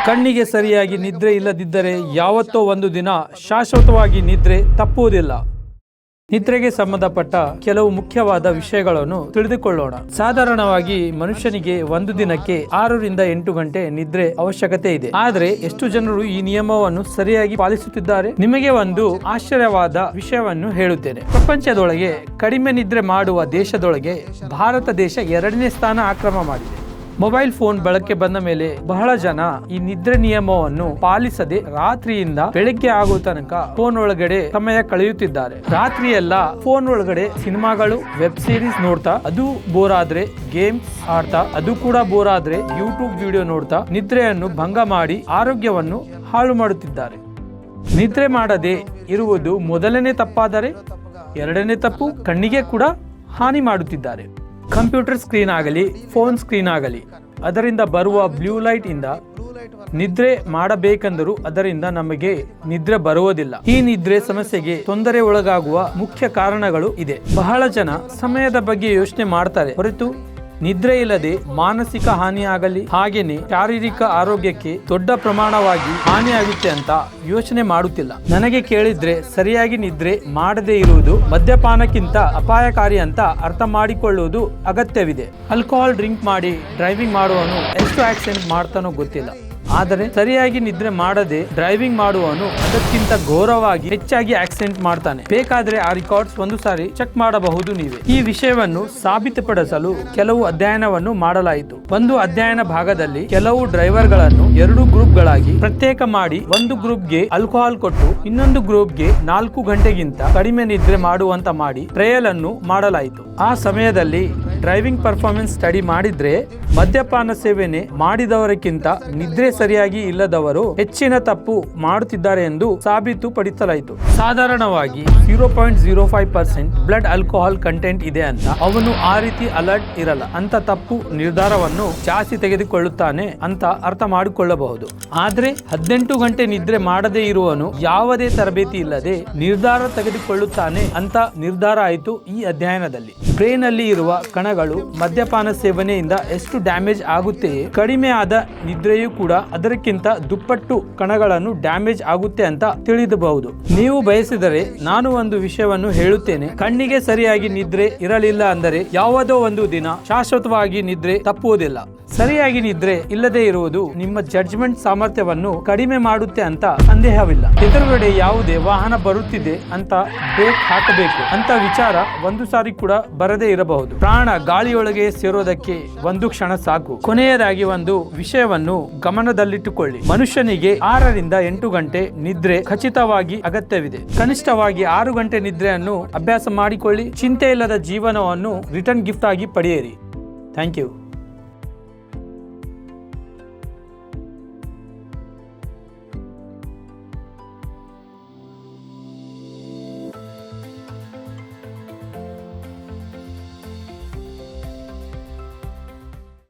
ಕಣ್ಣಿಗೆ ಸರಿಯಾಗಿ ನಿದ್ರೆ ಇಲ್ಲದಿದ್ದರೆ ಯಾವತ್ತೋ ಒಂದು ದಿನ ಶಾಶ್ವತವಾಗಿ ನಿದ್ರೆ ತಪ್ಪುವುದಿಲ್ಲ. ನಿದ್ರೆಗೆ ಸಂಬಂಧಪಟ್ಟ ಕೆಲವು ಮುಖ್ಯವಾದ ವಿಷಯಗಳನ್ನು ತಿಳಿದುಕೊಳ್ಳೋಣ. ಸಾಧಾರಣವಾಗಿ ಮನುಷ್ಯನಿಗೆ ಒಂದು ದಿನಕ್ಕೆ 6 ರಿಂದ 8 ಗಂಟೆ ನಿದ್ರೆ ಅವಶ್ಯಕತೆ ಇದೆ. ಆದರೆ ಎಷ್ಟು ಜನರು ಈ ನಿಯಮವನ್ನು ಸರಿಯಾಗಿ ಪಾಲಿಸುತ್ತಿದ್ದಾರೆ? ನಿಮಗೆ ಒಂದು ಆಶ್ಚರ್ಯವಾದ ವಿಷಯವನ್ನು ಹೇಳುತ್ತೇನೆ. ಪ್ರಪಂಚದೊಳಗೆ ಕಡಿಮೆ ನಿದ್ರೆ ಮಾಡುವ ದೇಶದೊಳಗೆ ಭಾರತ ದೇಶ 2ನೇ ಸ್ಥಾನ ಆಕ್ರಮ ಮಾಡಿದೆ. ಮೊಬೈಲ್ ಫೋನ್ ಬಳಕೆ ಬಂದ ಮೇಲೆ ಬಹಳ ಜನ ಈ ನಿದ್ರೆ ನಿಯಮವನ್ನು ಪಾಲಿಸದೆ ರಾತ್ರಿಯಿಂದ ಬೆಳಗ್ಗೆ ಆಗುವ ತನಕ ಫೋನ್ ಒಳಗಡೆ ಸಮಯ ಕಳೆಯುತ್ತಿದ್ದಾರೆ. ರಾತ್ರಿ ಎಲ್ಲ ಫೋನ್ ಒಳಗಡೆ ಸಿನಿಮಾಗಳು, ವೆಬ್ ಸೀರೀಸ್ ನೋಡ್ತಾ, ಅದು ಬೋರ್ ಆದ್ರೆ ಗೇಮ್ಸ್ ಆಡ್ತಾ, ಅದು ಕೂಡ ಬೋರ್ ಆದ್ರೆ ಯೂಟ್ಯೂಬ್ ವಿಡಿಯೋ ನೋಡ್ತಾ ನಿದ್ರೆಯನ್ನು ಭಂಗ ಮಾಡಿ ಆರೋಗ್ಯವನ್ನು ಹಾಳು ಮಾಡುತ್ತಿದ್ದಾರೆ. ನಿದ್ರೆ ಮಾಡದೆ ಇರುವುದು ಮೊದಲನೇ ತಪ್ಪಾದರೆ, 2ನೇ ತಪ್ಪು ಕಣ್ಣಿಗೆ ಕೂಡ ಹಾನಿ ಮಾಡುತ್ತಿದ್ದಾರೆ. ಕಂಪ್ಯೂಟರ್ ಸ್ಕ್ರೀನ್ ಆಗಲಿ, ಫೋನ್ ಸ್ಕ್ರೀನ್ ಆಗಲಿ, ಅದರಿಂದ ಬರುವ ಬ್ಲೂ ಲೈಟ್ ಇಂದ ನಿದ್ರೆ ಮಾಡಬೇಕೆಂದರೂ ಅದರಿಂದ ನಮಗೆ ನಿದ್ರೆ ಬರುವುದಿಲ್ಲ. ಈ ನಿದ್ರೆ ಸಮಸ್ಯೆಗೆ ತೊಂದರೆ ಒಳಗಾಗುವ ಮುಖ್ಯ ಕಾರಣಗಳು ಇದೆ. ಬಹಳ ಜನ ಸಮಯದ ಬಗ್ಗೆ ಯೋಚನೆ ಮಾಡ್ತಾರೆ ಹೊರತು ನಿದ್ರೆ ಇಲ್ಲದೆ ಮಾನಸಿಕ ಹಾನಿ ಆಗಲಿ, ಹಾಗೇನೆ ಶಾರೀರಿಕ ಆರೋಗ್ಯಕ್ಕೆ ದೊಡ್ಡ ಪ್ರಮಾಣವಾಗಿ ಹಾನಿಯಾಗುತ್ತೆ ಅಂತ ಯೋಚನೆ ಮಾಡುತ್ತಿಲ್ಲ. ನನಗೆ ಕೇಳಿದ್ರೆ ಸರಿಯಾಗಿ ನಿದ್ರೆ ಮಾಡದೇ ಇರುವುದು ಮದ್ಯಪಾನಕ್ಕಿಂತ ಅಪಾಯಕಾರಿ ಅಂತ ಅರ್ಥ ಮಾಡಿಕೊಳ್ಳುವುದು ಅಗತ್ಯವಿದೆ. ಆಲ್ಕೋಹಾಲ್ ಡ್ರಿಂಕ್ ಮಾಡಿ ಡ್ರೈವಿಂಗ್ ಮಾಡುವವನು ಎಷ್ಟು ಆಕ್ಸಿಡೆಂಟ್ ಮಾಡ್ತಾನೋ ಗೊತ್ತಿಲ್ಲ. ಆದರೆ ಸರಿಯಾಗಿ ನಿದ್ರೆ ಮಾಡದೆ ಡ್ರೈವಿಂಗ್ ಮಾಡುವವನು ಅದಕ್ಕಿಂತ ಘೋರವಾಗಿ ಹೆಚ್ಚಾಗಿ ಆಕ್ಸಿಡೆಂಟ್ ಮಾಡ್ತಾನೆ. ಬೇಕಾದ್ರೆ ಆ ರೆಕಾರ್ಡ್ಸ್ ಒಂದು ಸಾರಿ ಚೆಕ್ ಮಾಡಬಹುದು ನೀವೇ. ಈ ವಿಷಯವನ್ನು ಸಾಬೀತುಪಡಿಸಲು ಕೆಲವು ಅಧ್ಯಯನವನ್ನು ಮಾಡಲಾಯಿತು. ಒಂದು ಅಧ್ಯಯನ ಭಾಗದಲ್ಲಿ ಕೆಲವು ಡ್ರೈವರ್ಗಳನ್ನು 2 ಗ್ರೂಪ್ಗಳಾಗಿ ಪ್ರತ್ಯೇಕ ಮಾಡಿ, ಒಂದು ಗ್ರೂಪ್ಗೆ ಆಲ್ಕೋಹಾಲ್ ಕೊಟ್ಟು ಇನ್ನೊಂದು ಗ್ರೂಪ್ಗೆ 4 ಗಂಟೆಗಿಂತ ಕಡಿಮೆ ನಿದ್ರೆ ಮಾಡುವಂತ ಮಾಡಿ ಟ್ರಯಲ್ ಅನ್ನು ಮಾಡಲಾಯಿತು. ಆ ಸಮಯದಲ್ಲಿ ಡ್ರೈವಿಂಗ್ ಪರ್ಫಾರ್ಮೆನ್ಸ್ ಸ್ಟಡಿ ಮಾಡಿದ್ರೆ ಮದ್ಯಪಾನ ಸೇವನೆ ಮಾಡಿದವರಿಗಿಂತ ನಿದ್ರೆ ಸರಿಯಾಗಿ ಇಲ್ಲದವರು ಹೆಚ್ಚಿನ ತಪ್ಪು ಮಾಡುತ್ತಿದ್ದಾರೆ ಎಂದು ಸಾಬೀತುಪಡಿಸಲಾಯಿತು. ಸಾಧಾರಣವಾಗಿ 0.05% ಬ್ಲಡ್ ಆಲ್ಕೋಹಾಲ್ ಕಂಟೆಂಟ್ ಇದೆ ಅಂತ ಅವನು ಆ ರೀತಿ ಅಲರ್ಟ್ ಇರಲ್ಲ. ಅಂತ ತಪ್ಪು ನಿರ್ಧಾರವನ್ನು ಜಾಸ್ತಿ ತೆಗೆದುಕೊಳ್ಳುತ್ತಾನೆ ಅಂತ ಅರ್ಥ ಮಾಡಿಕೊಳ್ಳಬಹುದು. ಆದ್ರೆ 18 ಗಂಟೆ ನಿದ್ರೆ ಮಾಡದೇ ಇರುವನು ಯಾವುದೇ ತರಬೇತಿ ಇಲ್ಲದೆ ನಿರ್ಧಾರ ತೆಗೆದುಕೊಳ್ಳುತ್ತಾನೆ ಅಂತ ನಿರ್ಧಾರ ಆಯಿತು ಈ ಅಧ್ಯಯನದಲ್ಲಿ. ಬ್ರೈನ್ ಅಲ್ಲಿ ಇರುವ ಕಣಗಳು ಮದ್ಯಪಾನ ಸೇವನೆಯಿಂದ ಎಷ್ಟು ಡ್ಯಾಮೇಜ್ ಆಗುತ್ತೆ, ಕಡಿಮೆ ಆದ ನಿದ್ರೆಯೂ ಕೂಡ ಅದಕ್ಕಿಂತ ದುಪ್ಪಟ್ಟು ಕಣಗಳನ್ನು ಡ್ಯಾಮೇಜ್ ಆಗುತ್ತೆ ಅಂತ ತಿಳಿಯಬಹುದು. ನೀವು ಬಯಸಿದರೆ ನಾನು ಒಂದು ವಿಷಯವನ್ನು ಹೇಳುತ್ತೇನೆ. ಕಣ್ಣಿಗೆ ಸರಿಯಾಗಿ ನಿದ್ರೆ ಇರಲಿಲ್ಲ ಅಂದರೆ ಯಾವುದೋ ಒಂದು ದಿನ ಶಾಶ್ವತವಾಗಿ ನಿದ್ರೆ ತಪ್ಪುವುದಿಲ್ಲ. ಸರಿಯಾಗಿ ನಿದ್ರೆ ಇಲ್ಲದೆ ಇರುವುದು ನಿಮ್ಮ ಜಡ್ಜ್ಮೆಂಟ್ ಸಾಮರ್ಥ್ಯವನ್ನು ಕಡಿಮೆ ಮಾಡುತ್ತೆ ಅಂತ ಸಂದೇಹವಿಲ್ಲ. ಎದುರುಗಡೆ ಯಾವುದೇ ವಾಹನ ಬರುತ್ತಿದೆ ಅಂತ ಬ್ರೇಕ್ ಹಾಕಬೇಕು ಅಂತ ವಿಚಾರ ಒಂದು ಸಾರಿ ಕೂಡ ಬರದೇ ಇರಬಹುದು. ಪ್ರಾಣ ಗಾಳಿಯೊಳಗೆ ಸೇರೋದಕ್ಕೆ ಒಂದು ಕ್ಷಣ ಸಾಕು. ಕೊನೆಯದಾಗಿ ಒಂದು ವಿಷಯವನ್ನು ಗಮನದಲ್ಲಿಟ್ಟುಕೊಳ್ಳಿ. ಮನುಷ್ಯನಿಗೆ 6 ರಿಂದ 8 ಗಂಟೆ ನಿದ್ರೆ ಖಚಿತವಾಗಿ ಅಗತ್ಯವಿದೆ. ಕನಿಷ್ಠವಾಗಿ 6 ಗಂಟೆ ನಿದ್ರೆಯನ್ನು ಅಭ್ಯಾಸ ಮಾಡಿಕೊಳ್ಳಿ. ಚಿಂತೆ ಇಲ್ಲದ ಜೀವನವನ್ನು ರಿಟರ್ನ್ ಗಿಫ್ಟ್ ಆಗಿ ಪಡೆಯಿರಿ. Thank you.